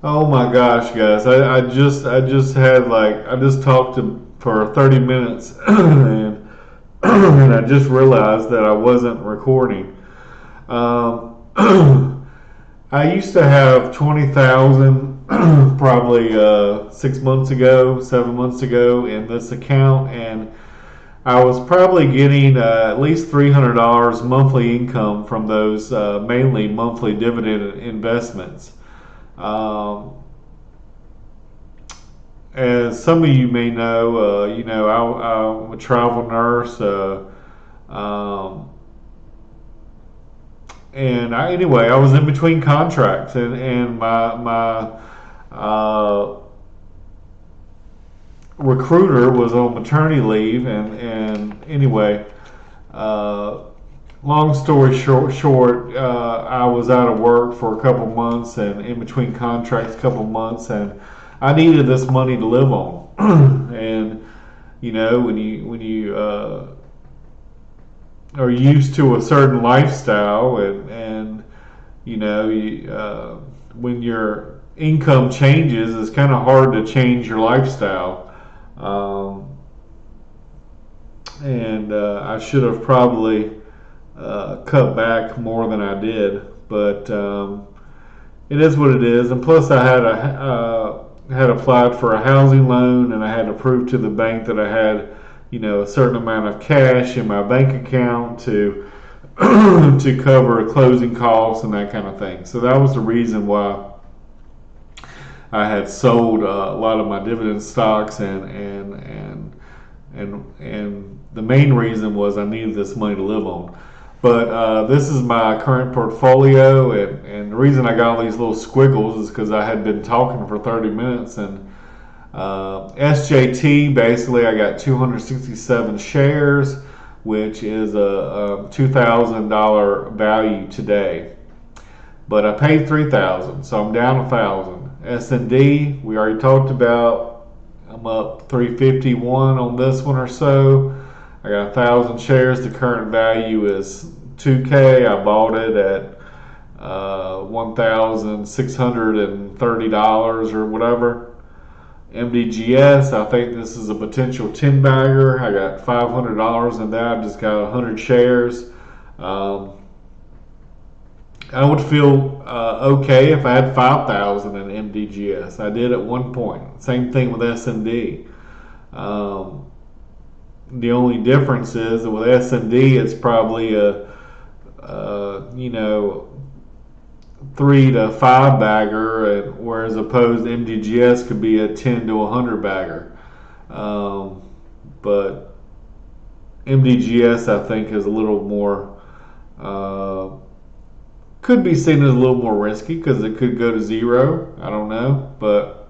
Oh my gosh, guys! I just had like I just talked for 30 minutes, and and I just realized that I wasn't recording. Um, I used to have 20,000 probably 6 months ago, 7 months ago in this account, and I was probably getting at least $300 monthly income from those mainly monthly dividend investments. Um, as some of you may know, I'm a travel nurse, um, and anyway, I was in between contracts, and my recruiter was on maternity leave, and anyway, uh, long story short, I was out of work for a couple months and in between contracts, a couple months, and I needed this money to live on. And when you are used to a certain lifestyle, and when your income changes, it's kind of hard to change your lifestyle. Um, and I should have probably cut back more than I did, but it is what it is. And plus, I had applied for a housing loan, and I had to prove to the bank that I had, a certain amount of cash in my bank account to to cover closing costs and that kind of thing. So that was the reason why I had sold a lot of my dividend stocks, and the main reason was I needed this money to live on. But this is my current portfolio, and the reason I got all these little squiggles is because I had been talking for 30 minutes. And SJT, basically, I got 267 shares, which is a $2,000 value today. But I paid 3,000, so I'm down 1,000. S&D, we already talked about. I'm up 351 on this one or so. I got 1,000 shares. The current value is 2K. I bought it at $1,630 or whatever. MDGS, I think this is a potential 10 bagger. I got $500 in that. I just got 100 shares. Um, I would feel okay if I had 5,000 in MDGS. I did at one point. Same thing with S&D. Um, the only difference is that with S&D, it's probably a, 3 to 5 bagger, whereas opposed to MDGS could be a 10 to 100 bagger. But MDGS, I think, is a little more, could be seen as a little more risky because it could go to zero. I don't know, but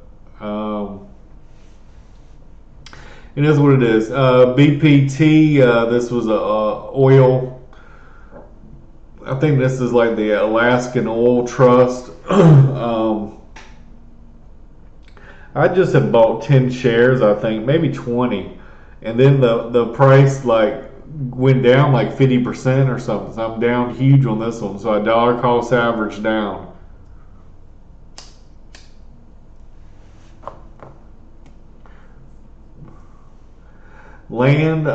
it is what it is. BPT, this was a oil. I think this is like the Alaskan Oil Trust. I just have bought 10 shares, I think, maybe 20, and then the price like went down like 50% or something. So I'm down huge on this one. So a dollar cost average down. Land,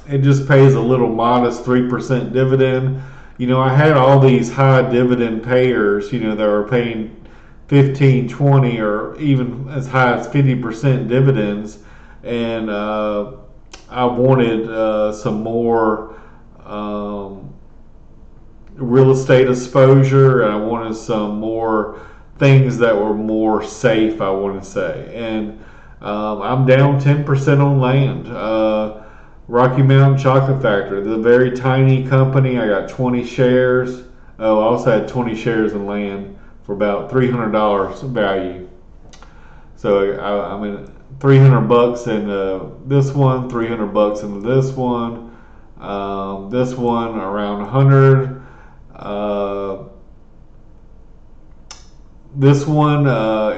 it just pays a little modest 3% dividend. I had all these high dividend payers, that were paying 15, 20, or even as high as 50% dividends. And I wanted some more real estate exposure, and I wanted some more things that were more safe, I want to say. And I'm down 10% on land. Rocky Mountain Chocolate Factory, the very tiny company, I got 20 shares. Oh, I also had 20 shares in land for about $300 value. So I mean, $300 in this one, $300 into this one. This one around 100. This one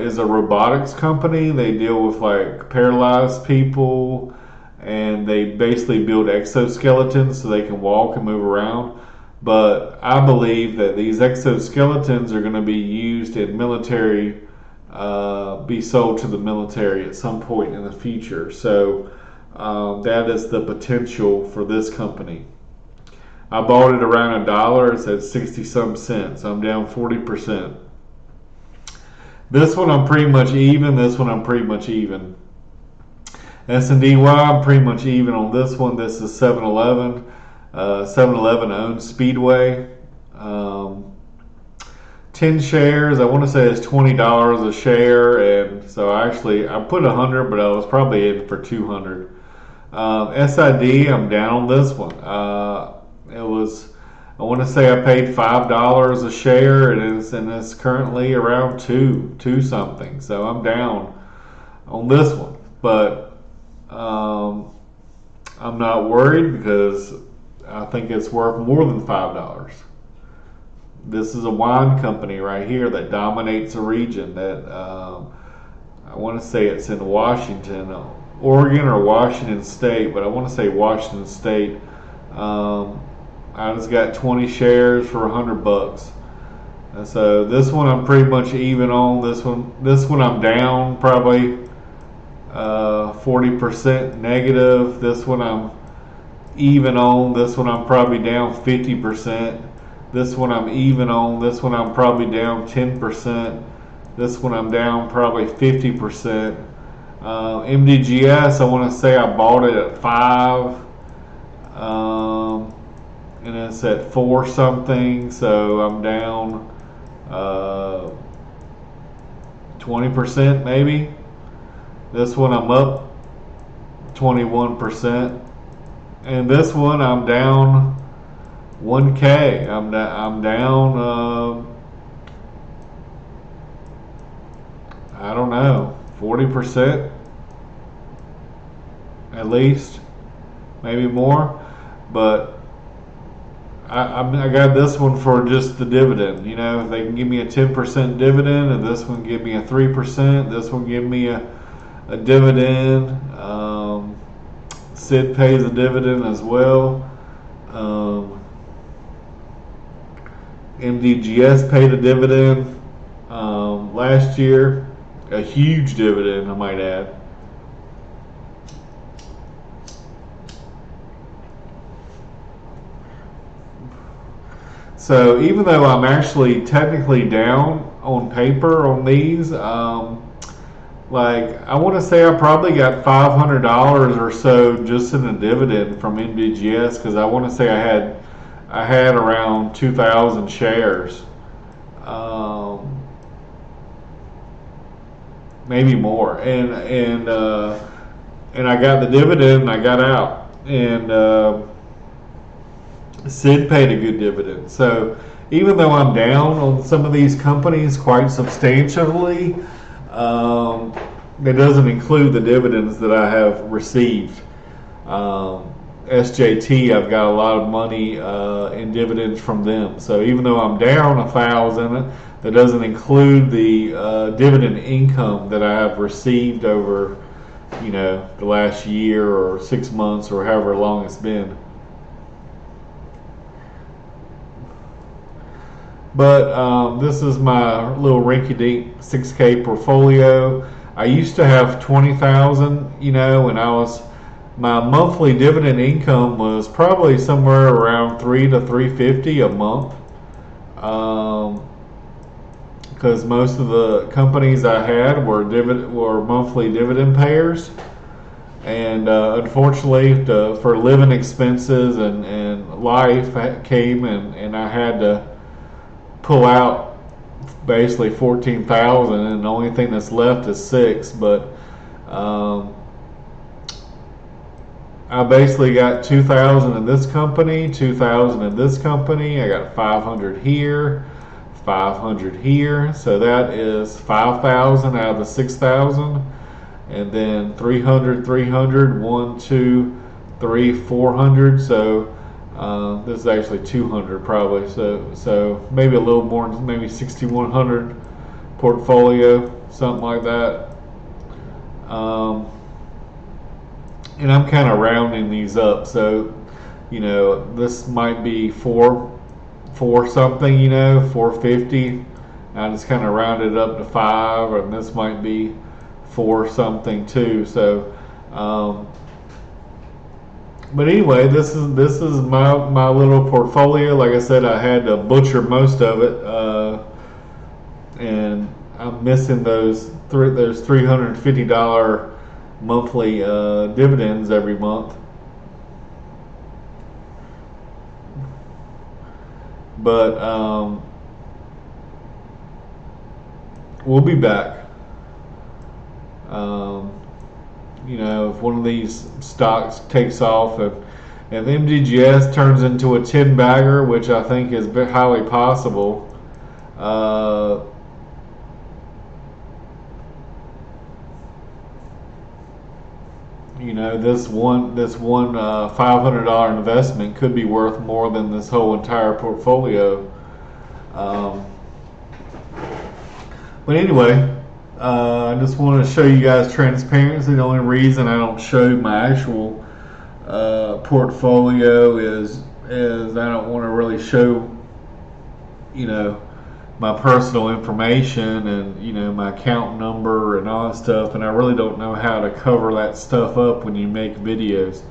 is a robotics company. They deal with like paralyzed people, and they basically build exoskeletons so they can walk and move around. But I believe that these exoskeletons are going to be used in military, be sold to the military at some point in the future. So that is the potential for this company. I bought it around $1. It's at 60 some cents. I'm down 40%. This one I'm pretty much even. This one I'm pretty much even. S&DY I'm pretty much even on this one. This is 7-Eleven. 7-Eleven owns Speedway. 10 shares. I want to say it's $20 a share, and so I put 100, but I was probably in for 200. SID, I'm down on this one. I want to say I paid $5 a share, and it's currently around two something. So I'm down on this one, but I'm not worried because I think it's worth more than $5. This is a wine company right here that dominates a region that I want to say it's in Washington, Oregon or Washington State, but I want to say Washington State. I just got 20 shares for $100. And so this one I'm pretty much even on. This one I'm down probably 40% negative. This one I'm even on. This one I'm probably down 50%. This one I'm even on. This one I'm probably down 10%. This one I'm down probably 50%. MDGS, I want to say I bought it at 5. And it's at 4 something, so I'm down 20% maybe. This one I'm up 21%. And this one I'm down 1K. I'm down I don't know, 40% at least, maybe more. But I got this one for just the dividend. You know, if they can give me a 10% dividend, and this one give me a 3%, this one give me a dividend. Sid pays a dividend as well. MDGS paid a dividend last year, a huge dividend, I might add. So even though I'm actually technically down on paper on these, like I want to say I probably got $500 or so just in a dividend from MDGS, because I want to say I had around 2,000 shares, maybe more, and I got the dividend and I got out, and Sid paid a good dividend. So even though I'm down on some of these companies quite substantially, it doesn't include the dividends that I have received. SJT, I've got a lot of money in dividends from them. So even though I'm down 1,000, that doesn't include the dividend income that I have received over, the last year or 6 months or however long it's been. But this is my little rinky-dink 6K portfolio. I used to have 20,000, when my monthly dividend income was probably somewhere around 3 to 350 a month. Because most of the companies I had were monthly dividend payers, and unfortunately, for living expenses and life came, and I had to pull out basically 14,000, and the only thing that's left is 6. But I basically got 2,000 in this company, 2,000 in this company. I got 500 here, 500 here. So that is 5,000 out of the 6,000, and then 300, 300, 1, 2, 3, 400. So this is actually 200 probably, so maybe a little more, maybe 6,100 portfolio, something like that. And I'm kind of rounding these up, so this might be 4 4 something, 450. I just kind of rounded it up to 5, and this might be 4 something too. So, but anyway, this is my little portfolio. Like I said, I had to butcher most of it, and I'm missing those $350 monthly dividends every month. But we'll be back. Um, if one of these stocks takes off, if MDGS turns into a 10 bagger, which I think is highly possible, this one $500 investment could be worth more than this whole entire portfolio. Um, but anyway, I just want to show you guys transparency. The only reason I don't show my actual portfolio is I don't want to really show, you know, my personal information and my account number and all that stuff, and I really don't know how to cover that stuff up when you make videos.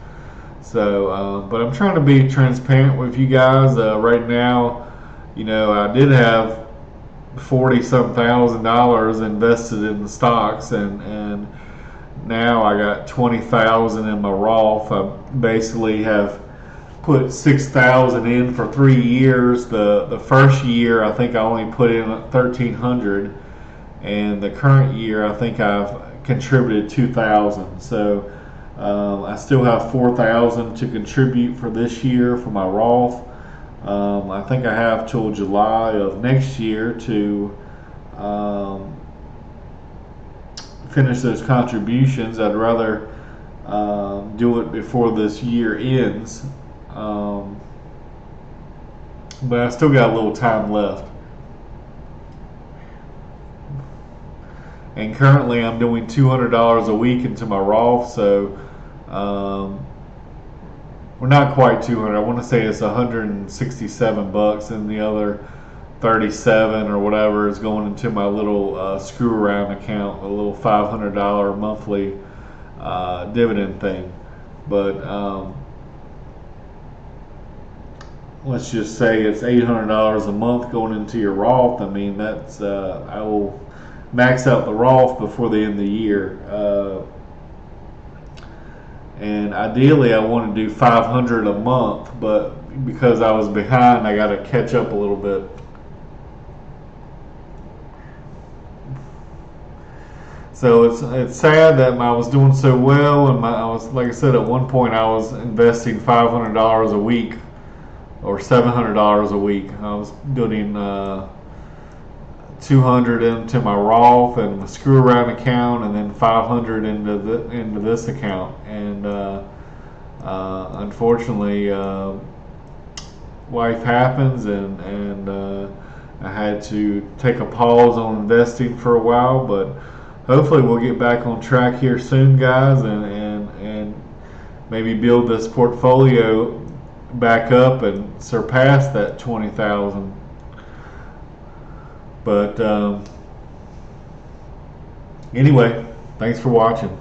So, but I'm trying to be transparent with you guys. Right now, I did have 40 some $1,000 invested in the stocks, and now I got 20,000 in my Roth. I basically have put 6,000 in for 3 years. The first year I think I only put in 1,300, and the current year I think I've contributed 2,000. So I still have 4,000 to contribute for this year for my Roth. I think I have till July of next year to finish those contributions. I'd rather do it before this year ends. But I still got a little time left. And currently I'm doing $200 a week into my Roth, so we're not quite 200. I want to say it's 167 bucks, and the other 37 or whatever is going into my little screw around account, a little $500 monthly dividend thing. But let's just say it's $800 a month going into your Roth. I mean, that's I will max out the Roth before the end of the year. And ideally I want to do 500 a month, but because I was behind, I got to catch up a little bit. So it's sad that I was doing so well, and I was, like I said, at one point I was investing $500 a week or $700 a week. I was doing 200 into my Roth and my screw around account, and then 500 into this account. And unfortunately, life happens, and I had to take a pause on investing for a while. But hopefully, we'll get back on track here soon, guys, and maybe build this portfolio back up and surpass that 20,000. But anyway, thanks for watching.